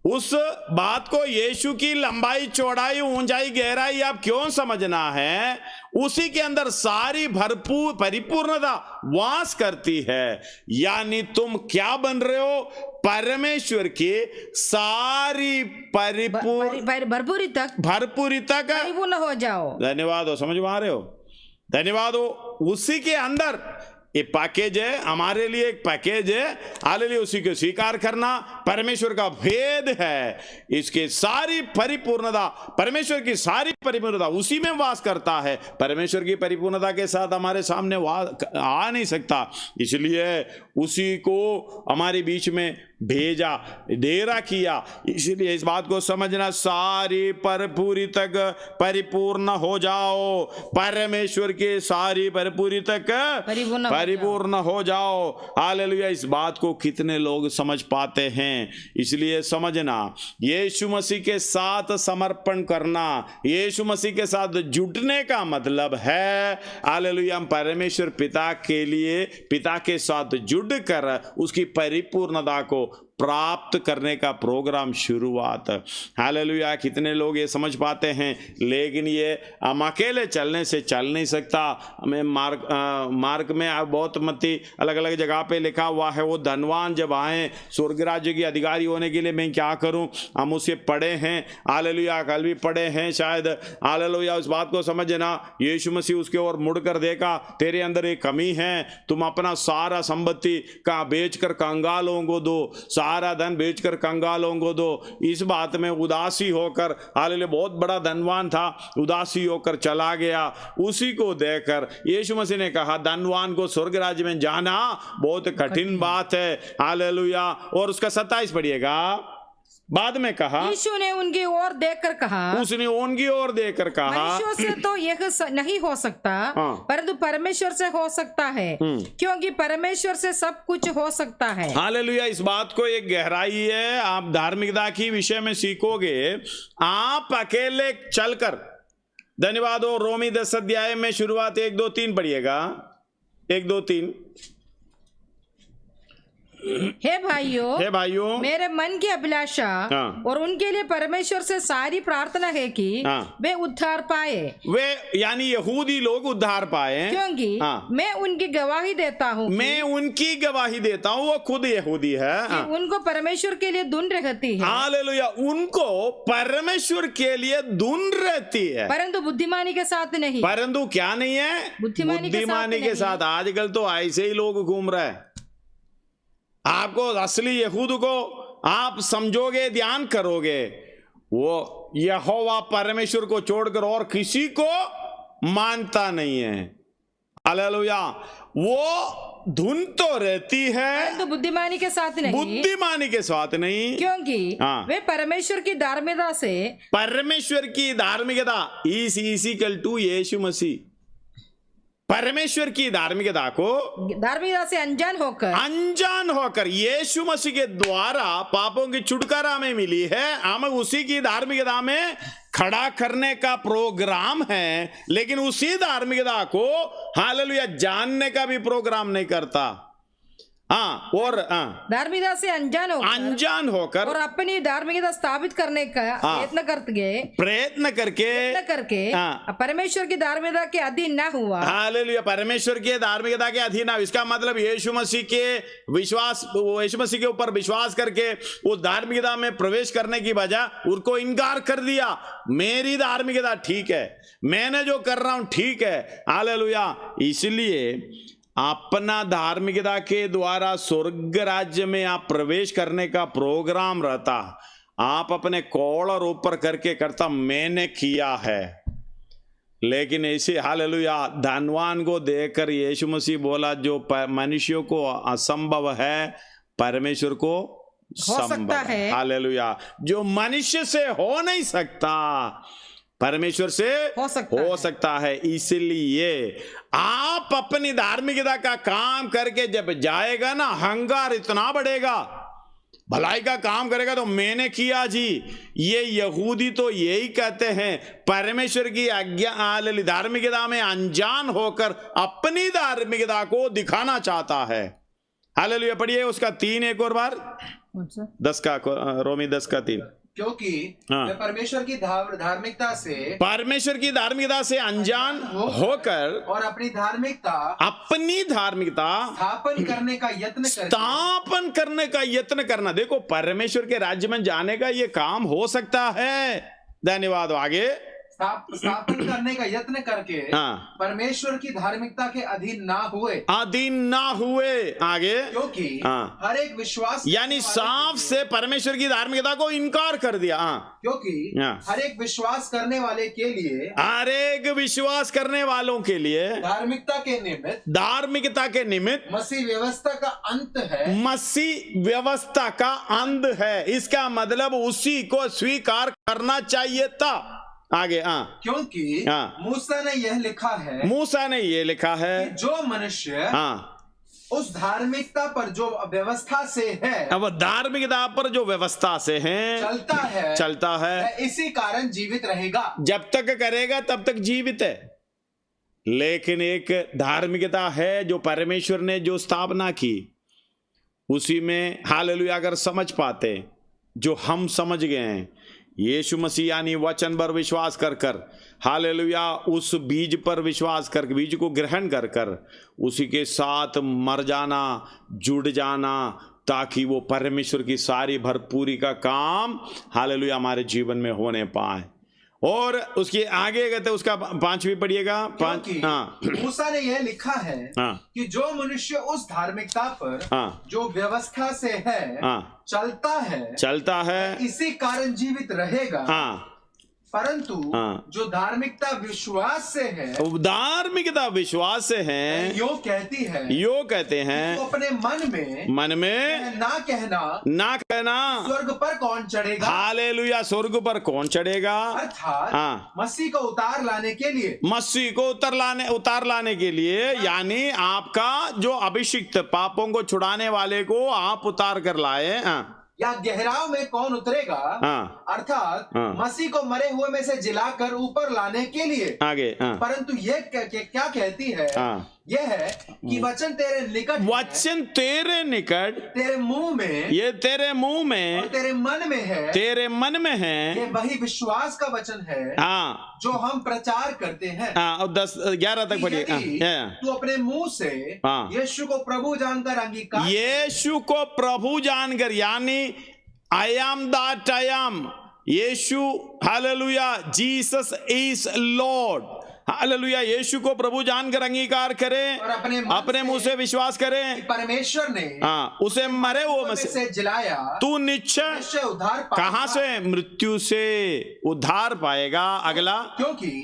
उस बात को, यीशु की लंबाई, चौड़ाई, ऊंचाई, गहराई आप क्यों समझना है? उसी के अंदर सारी भरपूर परिपूर्णता वास करती है। यानी तुम क्या बन रहे हो? परमेश्वर की सारी भरपूरी तक परिपूर्ण हो जाओ। धन्यवाद हो। समझ में आ रहे हो? धन्यवाद हो। उसी के अंदर ये पैकेज है, हमारे लिए एक पैकेज है। हालेलुया। उसी को स्वीकार करना परमेश्वर का भेद है। इसके सारी परिपूर्णता, परमेश्वर की सारी परिपूर्णता उसी में वास करता है। परमेश्वर की परिपूर्णता के साथ हमारे सामने आ नहीं सकता। इसलिए उसी को हमारे बीच में भेजा, डेरा किया। इसलिए इस बात को समझना, सारी परिपूरी तक परिपूर्ण हो जाओ। परमेश्वर के सारी परिपूरी तक परिपूर्ण हो जाओ। हालेलुया। इस बात को कितने लोग समझ पाते हैं? इसलिए समझना, यीशु मसीह के साथ समर्पण करना, यीशु मसीह के साथ जुटने का मतलब है, हालेलुया, हम परमेश्वर पिता के लिए, पिता के साथ जुड़कर उसकी परिपूर्णता को प्राप्त करने का प्रोग्राम शुरुआत। हालेलुया। कितने लोग ये समझ पाते हैं? लेकिन ये हम अकेले चलने से चल नहीं सकता। हमें मार्ग में बहुत मती अलग अलग जगह पे लिखा हुआ है, वो धनवान जब आए स्वर्ग राज्य की अधिकारी होने के लिए मैं क्या करूं? हम उसे पढ़े हैं, हालेलुया, कल भी पढ़े हैं शायद। हालेलुया। उस बात को समझना, यीशु मसीह उसके ओर मुड़कर देखा, तेरे अंदर एक कमी है, तुम अपना सारा संपत्ति का बेचकर कंगालों को दो, सारा धन बेचकर कंगालों को दो। इस बात में उदासी होकर, हालेलुया, बहुत बड़ा धनवान था, उदासी होकर चला गया। उसी को देखकर यीशु मसीह ने कहा धनवान को स्वर्ग राज्य में जाना बहुत कठिन बात है। हालेलुया। और उसका 27 पढ़िएगा। बाद में कहा, यीशु ने उनकी ओर देखकर कहा, उसने उनकी ओर देखकर कहा, मनुष्यों से तो यह नहीं हो सकता, परंतु परमेश्वर से हो सकता है, क्योंकि परमेश्वर से सब कुछ हो सकता है। हालेलुया। इस बात को एक गहराई है, आप धार्मिकता की विषय में सीखोगे। आप अकेले चलकर, धन्यवाद हो, रोमी 10 अध्याय में शुरुआत 1 2 3 पढ़िएगा। 1 2 3। हे भाइयों, मेरे मन की अभिलाषा और उनके लिए परमेश्वर से सारी प्रार्थना है कि वे उद्धार पाए। वे यानी यहूदी लोग उद्धार पाए, क्योंकि मैं उनकी गवाही देता हूँ, वो खुद यहूदी है, उनको परमेश्वर के लिए धुन रहती है। हालेलुया। उनको परमेश्वर के लिए धुन रहती है, परंतु बुद्धिमानी के साथ नहीं। परंतु क्या नहीं है? बुद्धिमानी के साथ। आजकल तो ऐसे ही लोग घूम रहे हैं। आपको असली यहूद को आप समझोगे, ध्यान करोगे, वो यहोवा परमेश्वर को छोड़कर और किसी को मानता नहीं है। हालेलुया। वो धुन तो रहती है, तो बुद्धिमानी के साथ नहीं, क्योंकि वे परमेश्वर की धार्मिकता इज इक्वल टू यीशु मसीह। परमेश्वर की धार्मिकता से अनजान होकर यीशु मसीह के द्वारा पापों की छुटकारा में मिली है। हमें उसी की धार्मिकता में खड़ा करने का प्रोग्राम है, लेकिन उसी धार्मिकता को हालेलुया जानने का भी प्रोग्राम नहीं करता। और धार्मिकता से अनजान होकर और अपनी धार्मिकता स्थापित करने का प्रयत्न करके परमेश्वर की धार्मिकता के अधीन न हुआ। हालेलुया। परमेश्वर के धार्मिकता के अधीन। इसका मतलब यीशु मसीह के ऊपर विश्वास करके उस धार्मिकता में प्रवेश करने की बजाय उनको इनकार कर दिया। मेरी धार्मिकता ठीक है, मैंने जो कर रहा हूं ठीक है। हालेलुया। इसलिए अपना धार्मिकता के द्वारा स्वर्ग राज्य में आप प्रवेश करने का प्रोग्राम रहता, आप अपने कॉलर ऊपर करके करता मैंने किया है। लेकिन ऐसे हालेलुया धनवान को देखकर यीशु मसीह बोला जो मनुष्यों को असंभव है परमेश्वर को संभव है। हालेलुया। जो मनुष्य से हो नहीं सकता परमेश्वर से हो सकता है। इसलिए आप अपनी धार्मिकता का काम करके जब जाएगा ना, अहंकार इतना बढ़ेगा। भलाई का काम करेगा तो मैंने किया जी। ये यहूदी तो यही कहते हैं, परमेश्वर की आज्ञा धार्मिकता में अनजान होकर अपनी धार्मिकता को दिखाना चाहता है। हालेलुया। पढ़िए उसका 3 एक और बार, 10 का, रोमी 10 का 3। क्योंकि वे परमेश्वर की धार्मिकता से अनजान होकर और अपनी धार्मिकता स्थापन करने का यत्न करना। देखो परमेश्वर के राज्य में जाने का ये काम हो सकता है। धन्यवाद। आगे स्थापन करने का यत्न करके परमेश्वर की धार्मिकता के अधीन ना हुए। आगे क्योंकि हर एक विश्वास यानी साफ से परमेश्वर की धार्मिकता को इनकार कर दिया। क्योंकि हर एक विश्वास करने वाले के लिए, हर एक विश्वास करने वालों के लिए धार्मिकता के निमित्त मसीह व्यवस्था का अंत है। इसका मतलब उसी को स्वीकार करना चाहिए था। आगे क्योंकि मूसा ने यह लिखा है कि जो मनुष्य उस धार्मिकता पर जो व्यवस्था से है, अब धार्मिकता पर जो व्यवस्था से है चलता है इसी कारण जीवित रहेगा। जब तक करेगा तब तक जीवित है। लेकिन एक धार्मिकता है जो परमेश्वर ने जो स्थापना की, उसी में हालेलुया अगर समझ पाते, जो हम समझ गए हैं, यीशु मसीह यानी वचन पर विश्वास कर हालेलुया उस बीज पर विश्वास कर, बीज को ग्रहण कर उसी के साथ मर जाना, जुड़ जाना, ताकि वो परमेश्वर की सारी भरपूरी का काम हालेलुया हमारे जीवन में होने पाए। और उसके आगे कहते उसका 5वीं पढ़िएगा। 5। हाँ, मूसा ने यह लिखा है कि जो मनुष्य उस धार्मिकता पर जो व्यवस्था से है चलता है इसी कारण जीवित रहेगा, परंतु जो धार्मिकता विश्वास से है, धार्मिकता विश्वास से है, यो कहते हैं तो अपने मन में ना कहना स्वर्ग पर कौन चढ़ेगा। हालेलुया, स्वर्ग पर कौन चढ़ेगा, अर्थात मसीह को उतार लाने के लिए, यानी आपका जो अभिषिक्त पापों को छुड़ाने वाले को आप उतार कर लाए। या गहराव में कौन उतरेगा, अर्थात मसीह को मरे हुए में से जिलाकर ऊपर लाने के लिए। आगे परंतु ये क्या कहती है, यह है कि वचन तेरे निकट तेरे मुंह में, ये तेरे मुंह में और तेरे मन में है, ये वही विश्वास का वचन है जो हम प्रचार करते हैं। और 10-11 तक पढ़िए। तू अपने मुंह से यीशु को प्रभु जानकर अंगीकार, यीशु को प्रभु जानकर, यानी I am that I am, यीशु, hallelujah, Jesus is lord, hallelujah, यीशु को प्रभु जानकर अंगीकार करें और अपने मुंह से विश्वास करें परमेश्वर ने उसे मरे वो में से जिलाया, तू निश्चय उद्धार कहां से, मृत्यु से उद्धार पाएगा। अगला, क्योंकि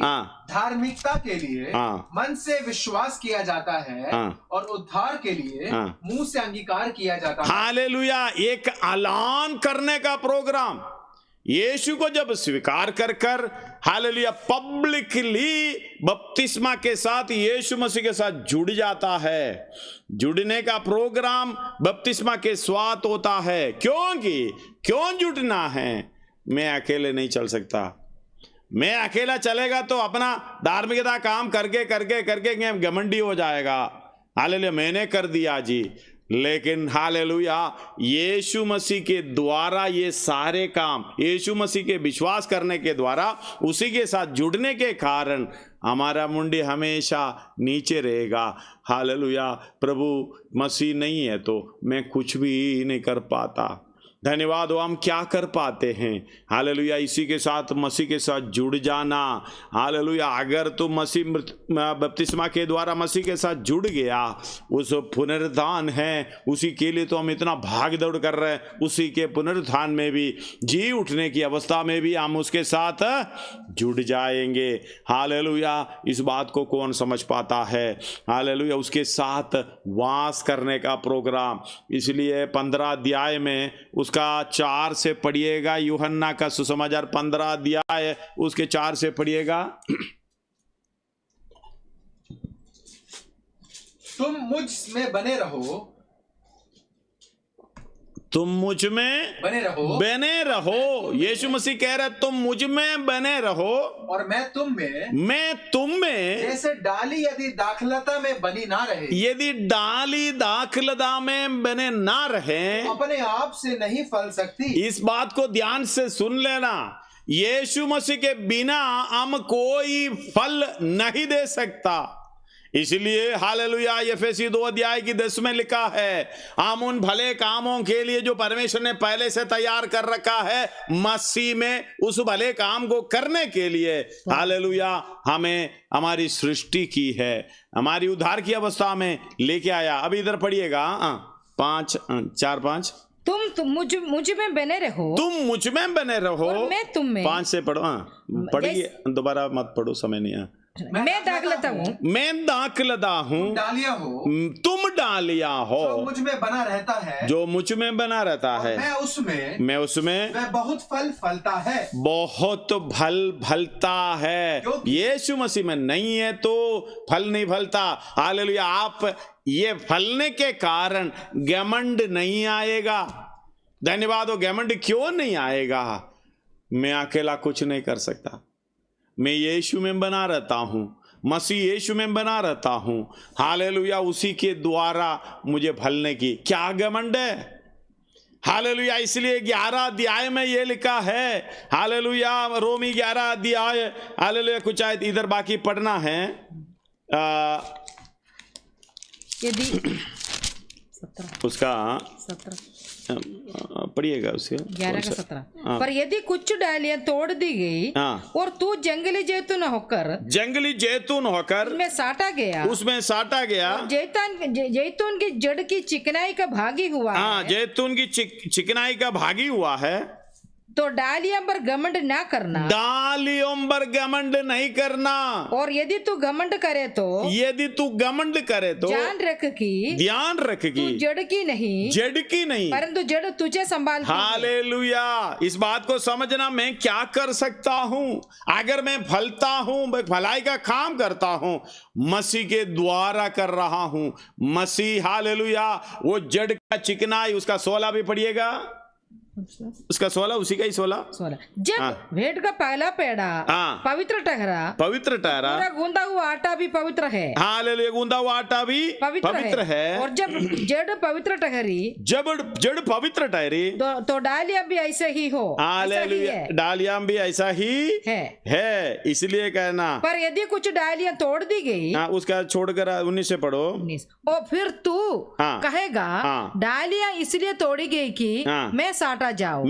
धार्मिकता के लिए मन से विश्वास किया जाता है और उद्धार के लिए मुंह से अंगीकार किया जाता है। हालेलुया, एक ऐलान करने का प्रोग्राम। यीशु को जब स्वीकार कर हालेलुया पब्लिकली बपतिस्मा के साथ यीशु मसीह के साथ जुड़ जाता है, जुड़ने का प्रोग्राम बपतिस्मा के साथ होता है। क्यों जुड़ना है? मैं अकेले नहीं चल सकता। मैं अकेला चलेगा तो अपना धार्मिकता काम करके घमंडी हो जाएगा। हालेलुया, मैंने कर दिया जी, लेकिन हालेलुया यीशु मसीह के द्वारा ये सारे काम, यीशु मसीह के विश्वास करने के द्वारा, उसी के साथ जुड़ने के कारण हमारा मुंडी हमेशा नीचे रहेगा। हालेलुया, प्रभु मसीह नहीं है तो मैं कुछ भी नहीं कर पाता। धन्यवाद हो, हम क्या कर पाते हैं? हालेलुया, इसी के साथ मसीह के साथ जुड़ जाना। हालेलुया, अगर तू मसीह बपतिस्मा के द्वारा मसीह के साथ जुड़ गया, उस पुनरुत्थान है, उसी के लिए तो हम इतना भाग दौड़ कर रहे हैं। उसी के पुनरुत्थान में भी, जी उठने की अवस्था में भी हम उसके साथ जुड़ जाएंगे। हालेलुया, इस बात को कौन समझ पाता है? हालेलुया, उसके साथ वास करने का प्रोग्राम। इसलिए 15 अध्याय में उसका 4 से पढ़िएगा। यूहन्ना का सुसमाचार 15 अध्याय उसके 4 से पढ़िएगा। तुम मुझ में बने रहो। यीशु मसीह कह रहे तुम मुझ में बने रहो और मैं तुम में। जैसे डाली यदि दाखलता में बनी ना रहे, यदि डाली दाखलता में बने ना रहे, अपने आप से नहीं फल सकती। इस बात को ध्यान से सुन लेना। यीशु मसीह के बिना हम कोई फल नहीं दे सकता। इसलिए हालेलुया, एफेसी 2 अध्याय की 10 में लिखा है, हम उन भले कामों के लिए जो परमेश्वर ने पहले से तैयार कर रखा है मसीह में, उस भले काम को करने के लिए हालेलुया हमें हमारी सृष्टि की है, हमारी उद्धार की अवस्था में लेके आया। अभी इधर पढ़िएगा 4-5। तुम मुझ में बने रहो, तुम मुझ में बने रहो और मैं तुम में। 5 से पढ़ो। पढ़िए, दोबारा मत पढ़ो, समय नहीं है। मैं दाखलता हूँ, तुम डालिया हो। जो मुझ में बना रहता है, मैं उसमें वह बहुत फल फलता है। बहुत फलता है। यीशु मसीह में नहीं है तो फल नहीं फलता। हालेलुया, आप ये फलने के कारण घमंड नहीं आएगा। धन्यवाद हो। घमंड क्यों नहीं आएगा? मैं अकेला कुछ नहीं कर सकता। मैं यीशु में बना रहता हूँ, मसीह यीशु में बना रहता हूँ। हालेलुया, उसी के द्वारा मुझे फलने की क्या घमंड है? हालेलुया, इसलिए 11 अध्याय में ये लिखा है। हालेलुया, रोमी 11 अध्याय। हालेलुया, कुछ आयत इधर बाकी पढ़ना है। उसका 17 पढ़िएगा उसके 11 का 17। पर यदि कुछ डालियां तोड़ दी गई और तू जंगली जैतून होकर उसमें साटा गया जैतून की जड़ की चिकनाई का भागी हुआ है, जैतून की चिकनाई का भागी हुआ है, तो डालियों पर घमंड ना करना, डालियों पर घमंड नहीं करना। और यदि तू घमंड करे तो ध्यान रख की तू जड़ की नहीं परंतु जड़ तुझे संभालती है। हालेलुया। इस बात को समझना, मैं क्या कर सकता हूँ अगर मैं फलता हूँ, भलाई का काम करता हूँ, मसीह के द्वारा कर रहा हूँ। मसीह, हालेलुया, वो जड़ का चिकनाई, उसका 16 भी पढ़िएगा, उसका 16, उसी का ही 16। जब भेंट का पहला पेड़ा पवित्र ठहरा, पूरा गूंदा हुआ आटा भी पवित्र है। हालेलुया, गूंदा हुआ आटा भी पवित्र है। और जब जड़ पवित्र ठहरी, तो डालियां भी ऐसे ही हो। हालेलुया, डालियां भी ऐसा ही है। इसलिए कहना, पर यदि कुछ डालियां तोड़ दी गई, उसका छोड़कर 19 से पढ़ो। और फिर तू कहेगा डालियां इसलिए तोड़ी गई कि मैं साटा जाऊं।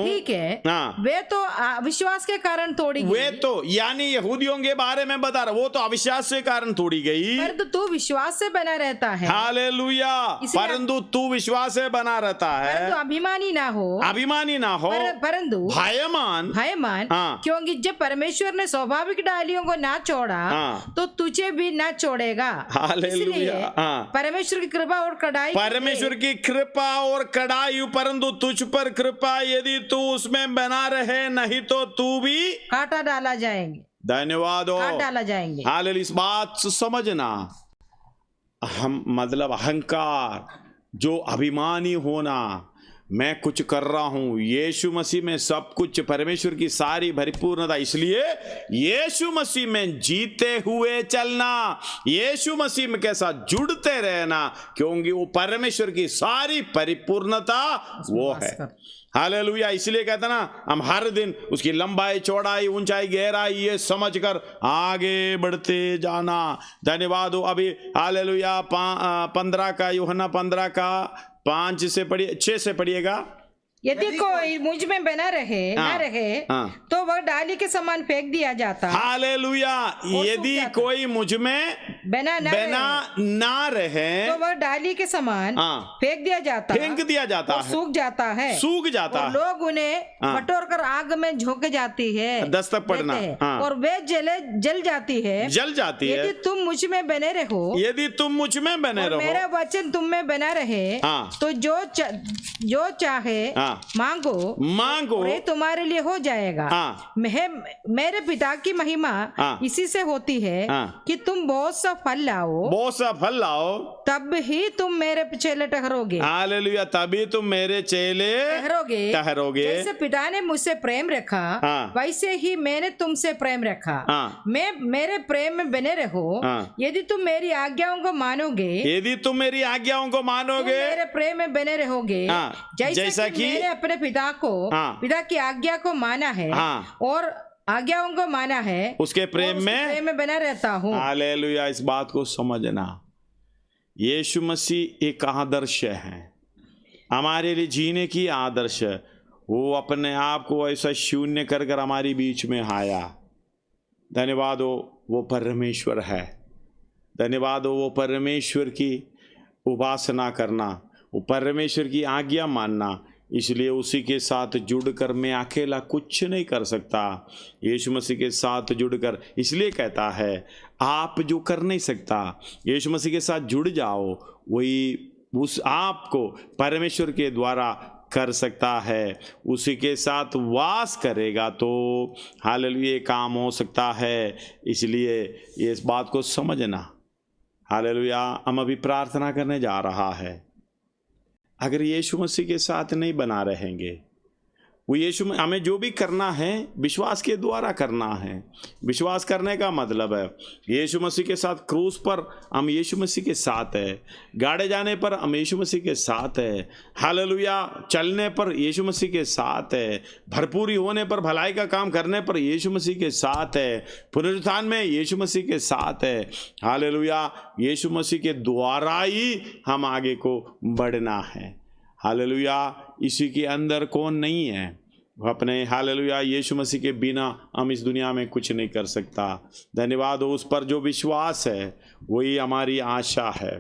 ठीक है, वे तो अविश्वास के कारण तोड़ी गई। वे तो यानी यहूदियों के बारे में बता रहा, वो तो अविश्वास के कारण तोड़ी गई, परंतु तू विश्वास से बना रहता है। हालेलुया, परंतु तू विश्वास से बना रहता है, अभिमानी ना हो, परंतु भयमान, क्योंकि जब परमेश्वर ने स्वाभाविक डालियों को ना छोड़ा तो तुझे भी ना छोड़ेगा। हालेलुया, परमेश्वर की कृपा और कड़ाई, परंतु तुझ पर कृपा, यदि तू उसमें बना रहे, नहीं तो तू भी काटा डाला जाएंगे। धन्यवाद, डाला जाएंगे। हालेलुया। इस बात से समझना, हम मतलब अहंकार, जो अभिमानी होना, मैं कुछ कर रहा हूं, यीशु मसीह में सब कुछ, परमेश्वर की सारी परिपूर्णता, इसलिए यीशु मसीह में जीते हुए चलना, यीशु मसीह में कैसा जुड़ते रहना, क्योंकि वो परमेश्वर की सारी परिपूर्णता वो है। हालेलुया। इसलिए कहता ना, हम हर दिन उसकी लंबाई, चौड़ाई, ऊंचाई, गहराई ये समझकर आगे बढ़ते जाना। धन्यवाद हो। अभी हालेलुया 15 का, यूहन्ना 15 का 5 से पढ़िए, 6 से पढ़िएगा। यदि कोई मुझ में बना रहे ना रहे तो वह डाली के समान फेंक दिया जाता। हालेलुया। यदि कोई मुझ में बना ना रहे तो वह डाली के समान फेंक दिया जाता है, सूख जाता है। लोग उन्हें बटोर कर आग में झोंके जाती है, 10 तक पढ़ना, और वे जल जाती है। यदि तुम मुझ में बने रहो, मेरा वचन तुम में बना रहे, तो जो चाहे मांगो ये तुम्हारे लिए हो जाएगा। मेरे पिता की महिमा इसी से होती है कि तुम बहुत सा फल लाओ, तब ही तुम मेरे चेले ठहरोगे। हालेलुया, तभी तुम मेरे चेले ठहरोगे। जैसे पिता ने मुझसे प्रेम रखा, वैसे ही मैंने तुमसे प्रेम रखा। मैं मेरे प्रेम में बने रहो। यदि तुम मेरी आज्ञाओं को मानोगे, तुम मेरे प्रेम में बने रहोगे, जैसा कि अपने पिता की आज्ञा को माना है और आज्ञाओं को माना है, उसके प्रेम में बना रहता हूँ। हालेलुया। इस बात को समझना, यीशु मसीह एक आदर्श है हमारे लिए, जीने की आदर्श। वो अपने आप को ऐसा शून्य कर हमारी बीच में आया। धन्यवाद हो, वो परमेश्वर है। धन्यवाद हो, वो परमेश्वर की उपासना करना, वो परमेश्वर की आज्ञा मानना। इसलिए उसी के साथ जुड़कर मैं अकेला कुछ नहीं कर सकता। यीशु मसीह के साथ जुड़कर, इसलिए कहता है आप जो कर नहीं सकता, यीशु मसीह के साथ जुड़ जाओ, वही उस आपको परमेश्वर के द्वारा कर सकता है। उसी के साथ वास करेगा तो हालेलुया काम हो सकता है। इसलिए ये इस बात को समझना। हालेलुया। हम अभी प्रार्थना करने जा रहा है। अगर यीशु मसीह के साथ नहीं बना रहेंगे वो यीशु में हमें जो भी करना है विश्वास के द्वारा करना है। विश्वास करने का मतलब है यीशु मसीह के साथ क्रूस पर हम यीशु मसीह के साथ है, गाड़े जाने पर हम यीशु मसीह के साथ है, हालेलुया, चलने पर यीशु मसीह के साथ है, भरपूरी होने पर, भलाई का काम करने पर यीशु मसीह के साथ है, पुनरुत्थान में यीशु मसीह के साथ है, हालेलुया। यीशु मसीह के द्वारा ही हम आगे को बढ़ना है, हालेलुया। इसी के अंदर कौन नहीं है अपने, हालेलुया। यीशु मसीह के बिना हम इस दुनिया में कुछ नहीं कर सकता। धन्यवाद हो उस पर जो विश्वास है वही हमारी आशा है,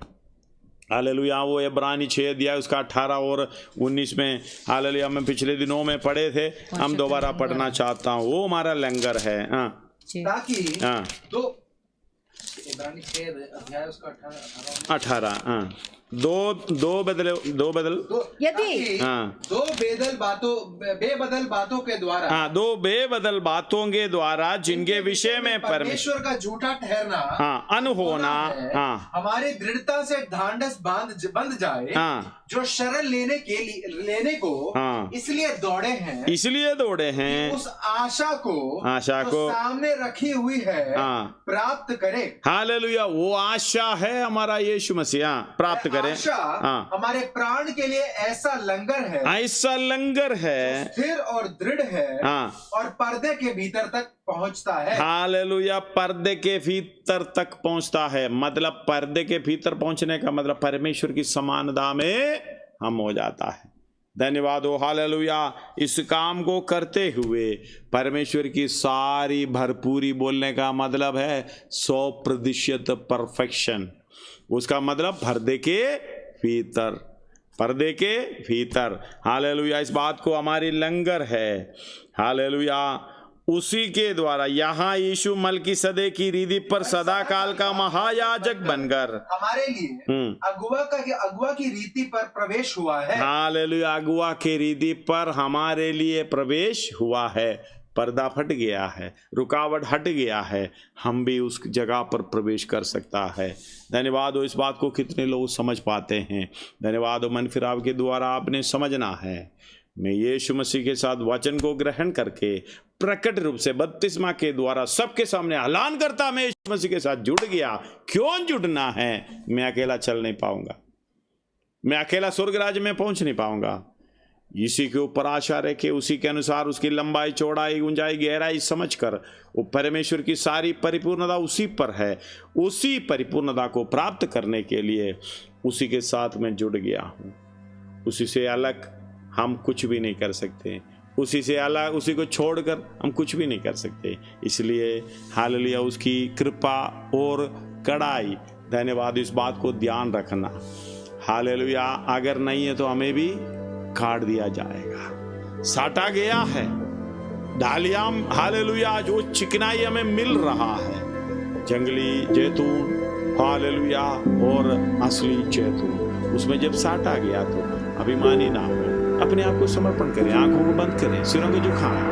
हालेलुया। वो इब्रानी 6 अध्याय उसका 18 और 19 में, हालेलुया, मैं पिछले दिनों में पढ़े थे, हम दोबारा पढ़ना चाहता हूँ। वो हमारा लंगर है। ताकि इब्रानी 6 अध्याय उसका 18 दो बदल यदि बेबदल बातों के द्वारा, दो बेबदल बातों के द्वारा जिनके विषय में परमेश्वर का झूठा ठहरना अनहोना हमारी दृढ़ता से ढांढस बंध जाए, जो शरण लेने को इसलिए दौड़े हैं उस आशा को सामने रखी हुई है प्राप्त करे। हालेलुया। वो आशा है हमारा यीशु मसीह प्राप्त करे। हमारे प्राण के लिए ऐसा लंगर है स्थिर और दृढ़ है और पर्दे के भीतर तक पहुंचता है। हालेलुया। पर्दे के भीतर तक पहुंचता है, मतलब पर्दे के भीतर पहुंचने का मतलब परमेश्वर की समानता में हम हो जाता है। धन्यवाद हो, हालेलुया। इस काम को करते हुए परमेश्वर की सारी भरपूरी, बोलने का मतलब है 100% परफेक्शन। उसका मतलब पर्दे के भीतर, हालेलुया। इस बात को हमारी लंगर है, हालेलुया। उसी के द्वारा यहाँ यीशु मलकीसदेक की रीति पर सदा काल का महायाजक बनकर हमारे लिए अगुआ की रीति पर प्रवेश हुआ है। हालेलुया। अगुआ की रीति पर हमारे लिए प्रवेश हुआ है। पर्दा फट गया है, रुकावट हट गया है, हम भी उस जगह पर प्रवेश कर सकता है। धन्यवाद हो, इस बात को कितने लोग समझ पाते हैं। धन्यवाद हो, मन फिराव के द्वारा आपने समझना है। मैं यीशु मसीह के साथ वचन को ग्रहण करके प्रकट रूप से बपतिस्मा के द्वारा सबके सामने ऐलान करता, मैं यीशु मसीह के साथ जुड़ गया। क्यों जुड़ना है? मैं अकेला चल नहीं पाऊंगा, मैं अकेला स्वर्ग राज्य में पहुंच नहीं पाऊंगा। इसी के ऊपर आशा रखे, उसी के अनुसार उसकी लंबाई, चौड़ाई, ऊंचाई, गहराई समझकर वो परमेश्वर की सारी परिपूर्णता उसी पर है। उसी परिपूर्णता को प्राप्त करने के लिए उसी के साथ मैं जुड़ गया हूँ। उसी से अलग हम कुछ भी नहीं कर सकते, उसी से अलग, उसी को छोड़कर हम कुछ भी नहीं कर सकते। इसलिए हालेलुया, उसकी कृपा और कड़ाई, धन्यवाद, इस बात को ध्यान रखना। हालेलुया। अगर नहीं है तो हमें भी काट दिया जाएगा, साटा गया है डालियां, हालेलुया। जो चिकनाई हमें मिल रहा है, जंगली जैतून, हालेलुया, और असली जैतून, उसमें जब साटा गया तो अभिमानी ना हो, अपने आप को समर्पण करें, आंखों को बंद करें, सिरों को झुकाएं।